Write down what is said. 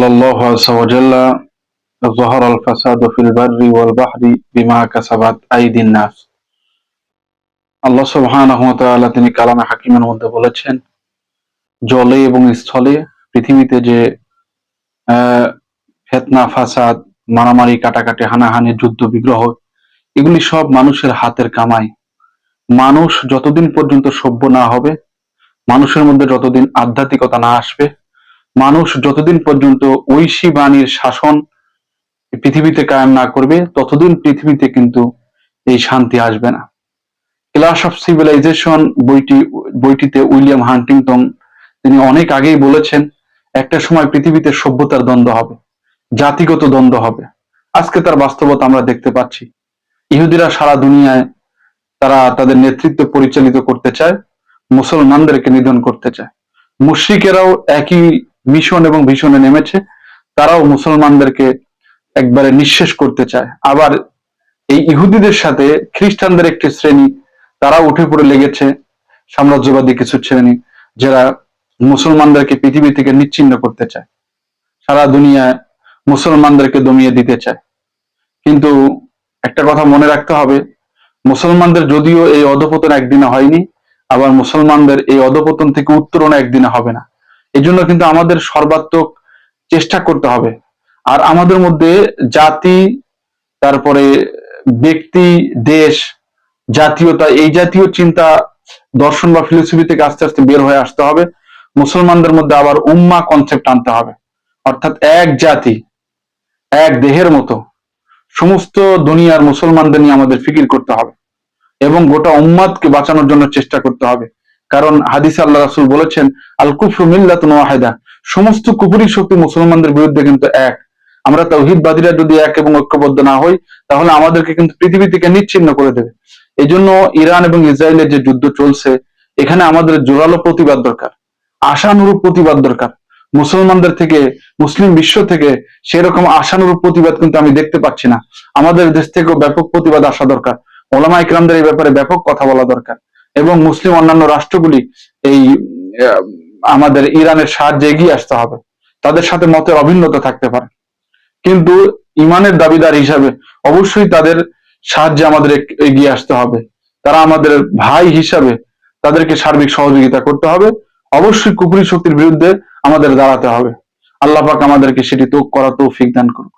قال الله عز وجل ظهر الفساد في البر والبحر بما كسبت أيدي الناس। আল্লাহ সুবহানাহু ওয়া তাআলা তিনি কালামে হাকিমের মধ্যে বলেছেন, জলে এবং স্থলে পৃথিবীতে যে ফিতনা, ফাসাদ, মারামারি, কাটাকাটি, হানাহানি, যুদ্ধ বিগ্রহ, এগুলি সব মানুষের হাতের কামাই। মানুষ যতদিন পর্যন্ত সভ্য না হবে, মানুষের মধ্যে যতদিন আধ্যাত্মিকতা না আসবে, মানুষ যতদিন পর্যন্ত ঐশী বাণীর শাসন পৃথিবীতে কায়েম না করবে, ততদিন পৃথিবীতে কিন্তু এই শান্তি আসবে না। ক্লাস অফ সিভিলাইজেশন বইটিতে উইলিয়াম হান্টিংটন তিনি অনেক আগেই বলেছেন, একটা সময় পৃথিবীতে সভ্যতার দ্বন্দ্ব হবে, জাতিগত দ্বন্দ্ব হবে। আজকে তার বাস্তবতা আমরা দেখতে পাচ্ছি। ইহুদিরা সারা দুনিয়ায় তারা তাদের নেতৃত্ব পরিচালিত করতে চায়, মুসলমানদেরকে নিধন করতে চায়। মুশরিকেরাও একই মিশন এবং ভীষণে নেমেছে, তারাও মুসলমানদেরকে একবারে নিঃশেষ করতে চায়। আবার এই ইহুদিদের সাথে খ্রিস্টানদের একটি শ্রেণী তারা উঠে পড়ে লেগেছে, সাম্রাজ্যবাদী কিছু শ্রেণী, যারা মুসলমানদেরকে পৃথিবী থেকে নিচ্ছিন্ন করতে চায়, সারা দুনিয়ায় মুসলমানদেরকে দমিয়ে দিতে চায়। কিন্তু একটা কথা মনে রাখতে হবে, মুসলমানদের যদিও এই অধপতন একদিনে হয়নি, আবার মুসলমানদের এই অধপতন থেকে উত্তরণ একদিনে হবে না। এই জন্য কিন্তু আমাদের সর্বাত্মক চেষ্টা করতে হবে। আর আমাদের মধ্যে জাতি, তারপরে ব্যক্তি, দেশ, জাতীয়তা, এই জাতীয় চিন্তা দর্শন বা ফিলোসফি থেকে আস্তে আস্তে বের হয়ে আসতে হবে। মুসলমানদের মধ্যে আবার উম্মা কনসেপ্ট আনতে হবে, অর্থাৎ এক জাতি, এক দেহের মতো সমস্ত দুনিয়ার মুসলমানদের নিয়ে আমাদের ফিকির করতে হবে এবং গোটা উম্মাদকে বাঁচানোর জন্য চেষ্টা করতে হবে। কারণ হাদিসে আল্লাহ রাসূল বলেছেন, আল কুফরু মিল্লাতুন ওয়াহিদা, সমস্ত কুফরি শক্তি মুসলমানদের বিরুদ্ধে কিন্তু এক। আমরা তাওহীদবাদীরা যদি এক এবং ঐক্যবদ্ধ না হই, তাহলে আমাদেরকে কিন্তু পৃথিবী থেকে নিচ্ছিন্ন করে দেবে। এই জন্য ইরান এবং ইসরায়েলের যে যুদ্ধ চলছে, এখানে আমাদের জোরালো প্রতিবাদ দরকার, আশানুরূপ প্রতিবাদ দরকার। মুসলমানদের থেকে, মুসলিম বিশ্ব থেকে সেরকম আশানুরূপ প্রতিবাদ কিন্তু আমি দেখতে পাচ্ছি না। আমাদের দেশ থেকেও ব্যাপক প্রতিবাদ আসা দরকার, ওলামা ইকরামদের এই ব্যাপারে ব্যাপক কথা বলা দরকার, এবং মুসলিম অন্যান্য রাষ্ট্রগুলি এই আমাদের ইরানের সাহায্যে এগিয়ে আসতে হবে। তাদের সাথে মতের অভিন্নতা থাকতে পারে, কিন্তু ইমানের দাবিদার হিসাবে অবশ্যই তাদের সাহায্যে আমাদের এগিয়ে আসতে হবে। তারা আমাদের ভাই হিসাবে তাদেরকে সার্বিক সহযোগিতা করতে হবে। অবশ্যই কুফরি শক্তির বিরুদ্ধে আমাদের দাঁড়াতে হবে। আল্লাহ পাক আমাদেরকে সেটি করা তৌফিক দান করুন।